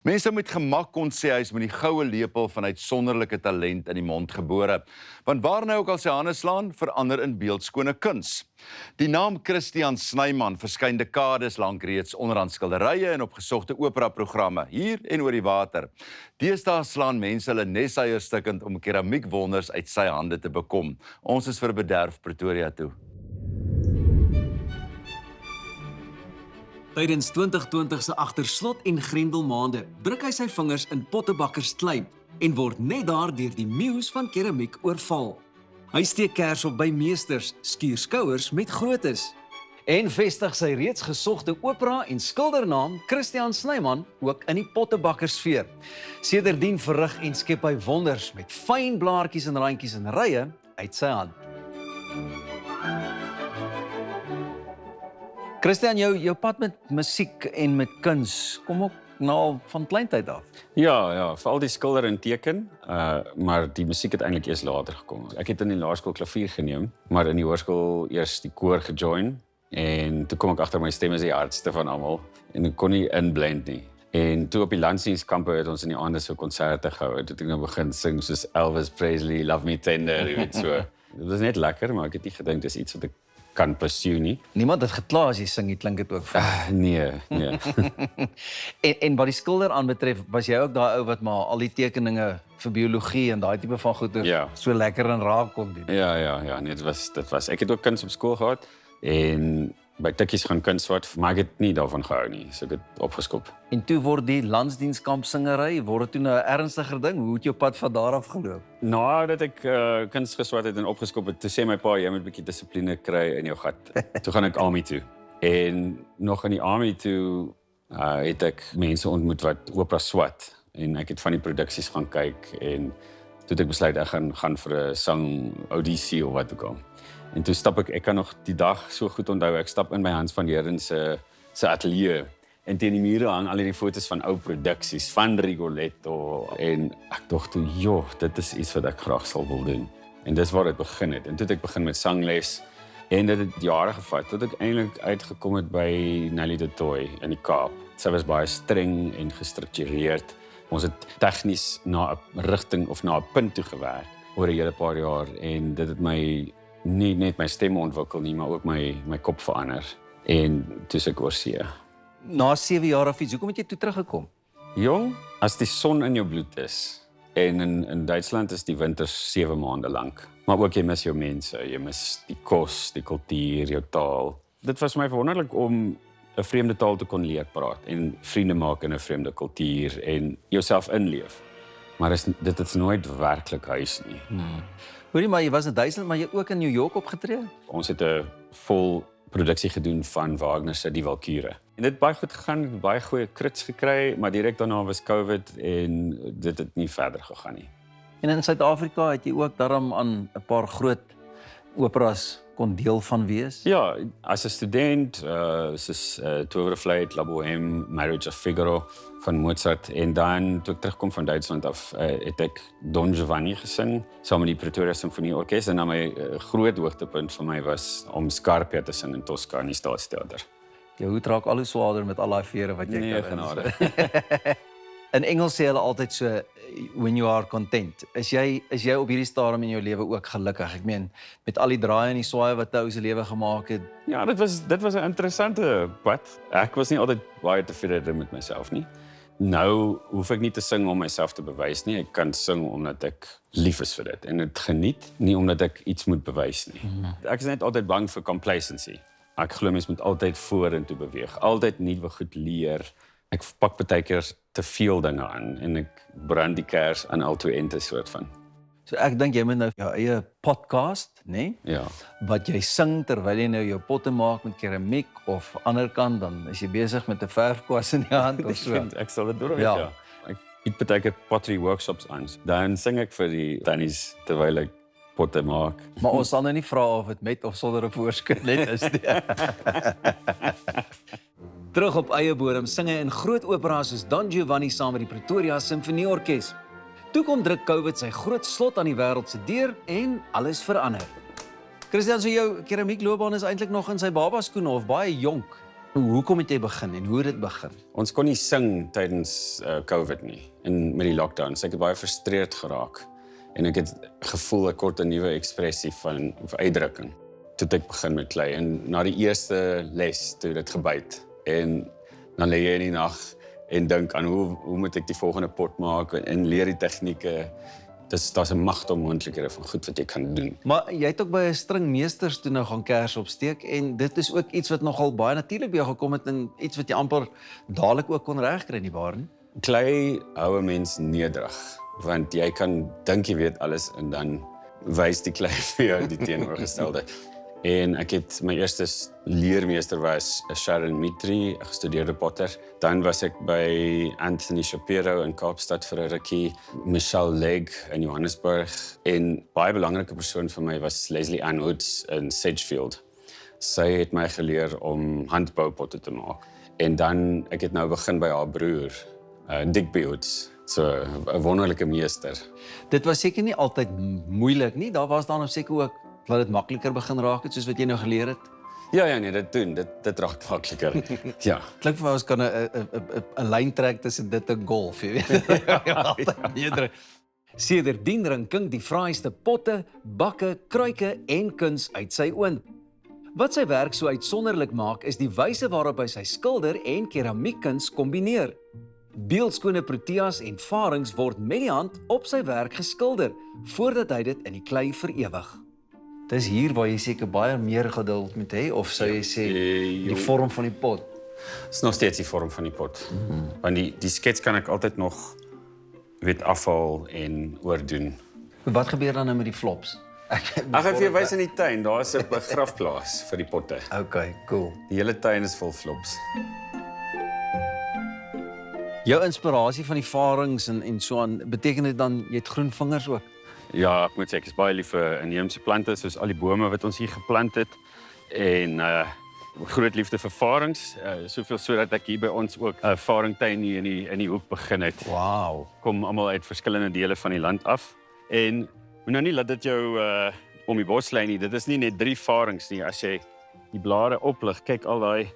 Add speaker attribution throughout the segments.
Speaker 1: Mense met gemak kon sê hy is met die goue lepel van uitsonderlike talent in die mond gebore. Want waar nou ook al sy hande slaan, verander in beeldskone kuns. Die naam Christian Snyman verskyn dekades lank reeds onderaan skilderye en op gesogte opera-programme, hier en oor die water. Deesdae slaan mense hulle neseiers stikkend om keramiekwonders uit sy hande te bekom. Ons is vir bederf Pretoria toe.
Speaker 2: Tydens 2020 se agterslot en grendelmaande druk hy sy vingers in pottebakkersklei en word net daar deur die meeu's van keramiek oorval. Hy steek kers op by meesters, skuur skouers met grootes en vestig sy reeds gesogte opera en skildernaam Christian Snyman ook in die pottebakkersfeer. Sedertdien verrig en skep hy wonders met fyn blaartjies en randjies en rye uit sy hand. Christian, jou pad met musiek en met kuns kom ook nou van kleintyd af.
Speaker 3: Ja, veral die skilder en teken, maar die musiek het eintlik eers later gekom. Ek het in die laerskool klavier geneem, maar in die hoërskool eers die koor gejoin en toe kom ek agter my stem is die hardste van almal en ek kon nie inblend nie. En toe op die landsdienskampe het ons in die aande so konserte gehou. Toe het ek nou begin sing soos Elvis Presley, Love Me Tender, jy weet so. Dit was net lekker, maar ek het nie gedink dis iets wat ek kan pursue nie.
Speaker 2: Niemand het gekla as jy sing, jy klink dit ook vir.
Speaker 3: Nee.
Speaker 2: en wat die skilder aanbetref, was jy ook daai ou wat maar al die tekeninge vir biologie en daai tipe van goeie so lekker en raak kon doen.
Speaker 3: Ja, nee, dit was. Ek het ook kuns op skool gehad en by tikkies gaan kunswat, maar ek het nie daarvan gehou nie, so ek het opgeskop.
Speaker 2: En toe word die landsdienskkamp singery, word dit toe nou 'n ernstiger ding? Hoe het jou pad van daar af geloop?
Speaker 3: Nadat ek kuns geswat het en opgeskop het, toe sê my pa, jy moet 'n bietjie dissipline kry in jou gat. Toe gaan ek army toe. En nog in die army toe het ek mense ontmoet wat opera swat en ek het van die produksies gaan kyk en toe het ek besluit ek gaan vir 'n sang audisie of wat ook al. En toe stap ek kan nog die dag so goed onthou, ek stap in by Hans van Heerden se ateljee en teen die mure hang al die foto's van ou produksies van Rigoletto en ek dink toe, joh, dit is iets wat ek graag sal wil doen. En dis waar dit begin het. En toe het ek begin met sangles en dit het jare gevat tot ek eintlik uitgekom het by Nelly de Tooy in die Kaap. Sy was baie streng en gestruktureerd. Ons het tegnies na 'n rigting of na 'n punt toe gewerk oor 'n hele paar jaar en dit het my nie net my stem ontwikkel nie, maar ook my kop verander. En toe ek oor see.
Speaker 2: Na 7 jaar of iets, hoekom het jy toe teruggekom?
Speaker 3: Jong, as die son in jou bloed is en in Duitsland is die winter 7 maande lank, maar ook jy mis jou mense, jy mis die kos, die kultuur, jou taal. Dit was vir my wonderlik om 'n vreemde taal te kon leer praat en vriende maak in 'n vreemde kultuur en jouself inleef. Maar dit is nooit werklik huis nie.
Speaker 2: Hoorie, maar jy was in Duitsland, maar jy ook in New York opgetree?
Speaker 3: Ons het 'n vol produksie gedoen van Wagner se Die Walküre. En dit het baie goed gegaan, ek het baie goeie krits gekry, maar direk daarna was COVID en dit het nie verder gegaan nie.
Speaker 2: En in Suid-Afrika het jy ook daarom aan 'n paar groot operas kon deel van wees?
Speaker 3: Ja, as 'n student, soos Tovervlieg, La Bohème, Marriage of Figaro van Mozart en dan toe ek terugkom van Duitsland af, het ek Don Giovanni gesing saam met die Pretoria Sinfonieorkes en dan my groot hoogtepunt vir my was om Scarpia te sing in Tosca in die Staatstheater.
Speaker 2: Jou hoed raak al hoe swaarder met al daai vere wat jy
Speaker 3: Nee,
Speaker 2: kan.
Speaker 3: genade.
Speaker 2: In Engels sê hulle altyd so, when you are content. Is jy op hierdie stadium in jou lewe ook gelukkig? Ek meen, met al die draaie en die swaaie wat ou se lewe gemaak het.
Speaker 3: Ja, dit was 'n interessante pad. Ek was nie altyd baie tevrede met myself nie. Nou hoef ek nie te sing om myself te bewys nie. Ek kan sing omdat ek lief is vir dit en dit geniet, nie omdat ek iets moet bewys nie. Ek is net altyd bang vir complacency. Ek glo mens moet altyd vorentoe beweeg, altyd nuwe goed leer. Ek pak baie keer te veel dinge aan en ek brand die kers aan al twee ende soort van.
Speaker 2: So ek dink jy moet nou jou eie podcast, né?
Speaker 3: Ja.
Speaker 2: Wat jy sing terwyl jy nou jou potte maak met keramiek of ander kant dan is jy besig met 'n verfkwas in die hand of so.
Speaker 3: Ek sal dit doen,
Speaker 2: Ja.
Speaker 3: ja. Ek bied baie keer pottery workshops aan. Dan sing ek vir die tannies terwyl ek potte maak.
Speaker 2: Maar ons sal nou nie vra of dit met of sonder 'n voorskrift net is nie. Terug op eie bodem sing hy in groot operas soos Don Giovanni saam met die Pretoria Sinfonieorkes. Toe kom druk COVID sy groot slot aan die wêreld se deur en alles verander. Christian, so jou keramiekloopbaan is eintlik nog in sy babaskoene of baie jonk. Hoekom het jy begin en hoe het dit begin?
Speaker 3: Ons kon nie sing tydens COVID nie en met die lockdowns. Ek het baie frustreerd geraak en ek het gevoel ek kort 'n nuwe ekspressie of uitdrukking. Toe het ek begin met klei en na die eerste les toe dit gebyt en dan lê jy in die nag en dink aan hoe moet ek die volgende pot maak en leer die tegnieke. Daar's 'n magte moontlikhede van goed wat jy kan doen.
Speaker 2: Maar jy het ook by 'n string meesters toe nou gaan kers opsteek en dit is ook iets wat nogal baie natuurlik by jou gekom het en iets wat jy amper dadelik ook kon regkry in die baan.
Speaker 3: Klei hou 'n mens nederig, want jy kan dink jy weet alles en dan wys die klei vir jou die teenoorgestelde. En ek het my eerste leermeester was Sharon Mitri, 'n gestudeerde potter. Dan was ek by Anthony Shapiro in Kaapstad vir 'n rukkie, Michelle Legg in Johannesburg en baie belangrike persoon vir my was Leslie Ann Woods in Sedgefield. Sy het my geleer om handboupotte te maak. En dan ek het nou begin by haar broer, Digby Woods. So 'n wonderlike meester.
Speaker 2: Dit was seker nie altyd moeilik nie. Daar was dan nou seker ook laat dit makliker begin raak het soos wat jy nou geleer het.
Speaker 3: Ja, nee, dit raak makliker. Ja.
Speaker 2: Klink vir my ons kan 'n lyn trek tussen dit en golf, jy weet. Altyd nederig. Sedertdien ring King die fraaiste potte, bakke, kruike en kuns uit sy oond. Wat sy werk so uitsonderlik maak is die wyse waarop hy sy skilder en keramiekkuns kombineer. Beeldskone proteas en varings word met die hand op sy werk geskilder voordat hy dit in die klei verewig. Dis hier waar jy seker baie meer geduld moet hê of sou jy sê die vorm van die pot.
Speaker 3: Is nog steeds die vorm van die pot. Want die skets kan ek altyd nog afhaal en oordoen.
Speaker 2: Wat gebeur dan nou met die flops?
Speaker 3: Ek gaan vir jou wys in die tuin, daar's 'n begrafplaas vir die potte.
Speaker 2: Okay, cool.
Speaker 3: Die hele tuin is vol flops.
Speaker 2: Jou inspirasie van die varings en so aan, beteken dit dan jy het groen vingers ook?
Speaker 3: Ja, ek moet sê ek is baie lief vir inheemse plante, soos al die bome wat ons hier geplant het en groot liefde vir varings, soveel sodat ek hier by ons ook 'n varingtuin hier in die hoek begin het.
Speaker 2: Wow.
Speaker 3: Kom almal uit verskillende dele van die land af en moet nou nie laat dit jou om die bos lei nie. Dit is nie net 3 varings nie. As jy die blare oplig, kyk al daai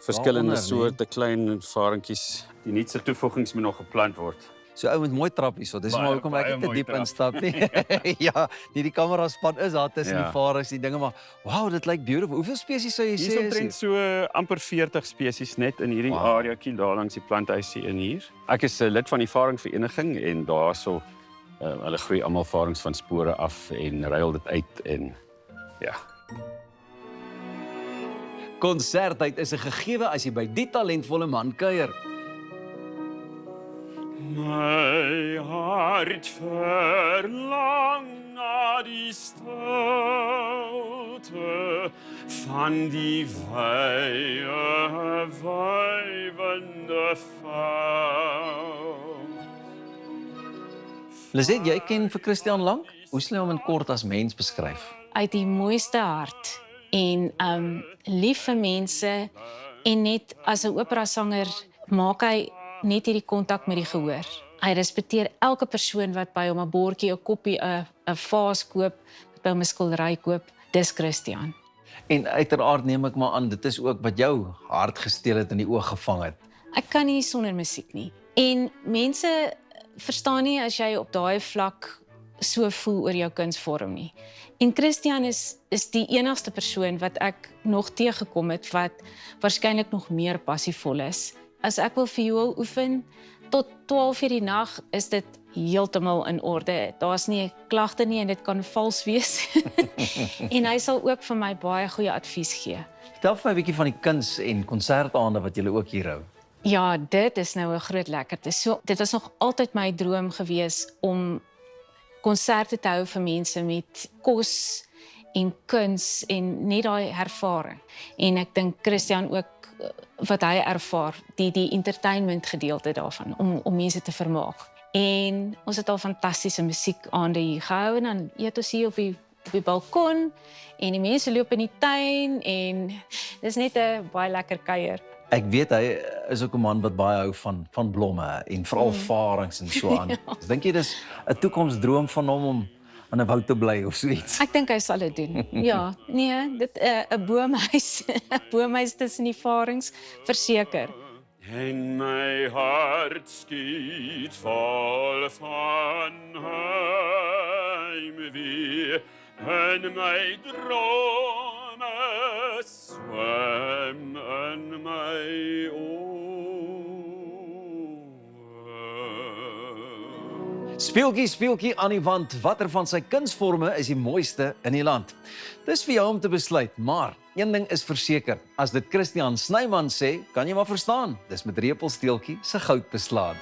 Speaker 3: verskillende soorte klein varingkies. Die nuutste toevoegings moet nog geplant word.
Speaker 2: So ou met mooi trappies, so dis maar hoekom ek
Speaker 3: baie
Speaker 2: nie te
Speaker 3: mooi
Speaker 2: diep
Speaker 3: trap.
Speaker 2: instap nie. Ja, die kamera span is daar tussen die varings, die dinge maar wow, dit lyk beautiful. Hoeveel spesies sou jy
Speaker 3: Hier
Speaker 2: sê?
Speaker 3: is omtrent so amper 40 spesies net in hierdie areakie daar langs die planthuisie in hier. Ek is 'n lid van die varingvereniging en daarso hulle groei almal varings van spore af en ruil dit uit en ja.
Speaker 2: Konsertyd is 'n gegewe as jy by die talentvolle man kuier.
Speaker 3: My hart verlang na die stilte van die wye wywende veld.
Speaker 2: Lisette, jy ken vir Christian lank? Hoe sou jy hom in kort as mens beskryf?
Speaker 4: Uit die mooiste hart en lief vir mense en net as 'n operasanger maak hy net hierdie kontak met die gehoor. Hy respekteer elke persoon wat by hom 'n bordjie, 'n koppie, 'n vaas koop, wat by hom 'n skildery koop. Dis Christian.
Speaker 2: En uiteraard neem ek maar aan dit is ook wat jou hart gesteel het en die oog gevang het.
Speaker 4: Ek kan nie sonder musiek nie. En mense verstaan nie as jy op daai vlak so voel oor jou kunsvorm nie. En Christian is die enigste persoon wat ek nog teëgekom het wat waarskynlik nog meer passievol is. As ek wil viool oefen tot 12:00 die nag, is dit heeltemal in orde. Daar's nie klagte nie en dit kan vals wees. En hy sal ook vir my baie goeie advies gee.
Speaker 2: Vertel vir my 'n bietjie van die kuns en konsertaande wat julle ook hier hou.
Speaker 4: Ja, dit is nou 'n groot lekkerte. So, dit was nog altyd my droom gewees om konserte te hou vir mense met kos en kuns en net daai ervaring. En ek dink Christian ook wat hy ervaar, die entertainment gedeelte daarvan om mense te vermaak. En ons het al fantastiese musiekaande hier gehou en dan eet ons hier op die balkon en die mense loop in die tuin en dis net 'n baie lekker kuier.
Speaker 2: Ek weet hy is ook 'n man wat baie hou van blomme en veral varings en so aan. Dink jy dis 'n toekomsdroom van hom om in 'n woud te bly of so iets.
Speaker 4: Ek dink hy sal dit doen. Ja, nee, dit 'n boomhuis, 'n boomhuis tussen die varings, verseker.
Speaker 3: En my hart skiet vol van heimwee, en my drome swem in my oë.
Speaker 2: Speeltjie, speeltjie aan die wand, watter van sy kunsvorme is die mooiste in die land? Dis vir jou om te besluit, maar een ding is verseker, as dit Christian Snyman sê, kan jy maar verstaan, dis met Repelsteeltjie se goud beslaan.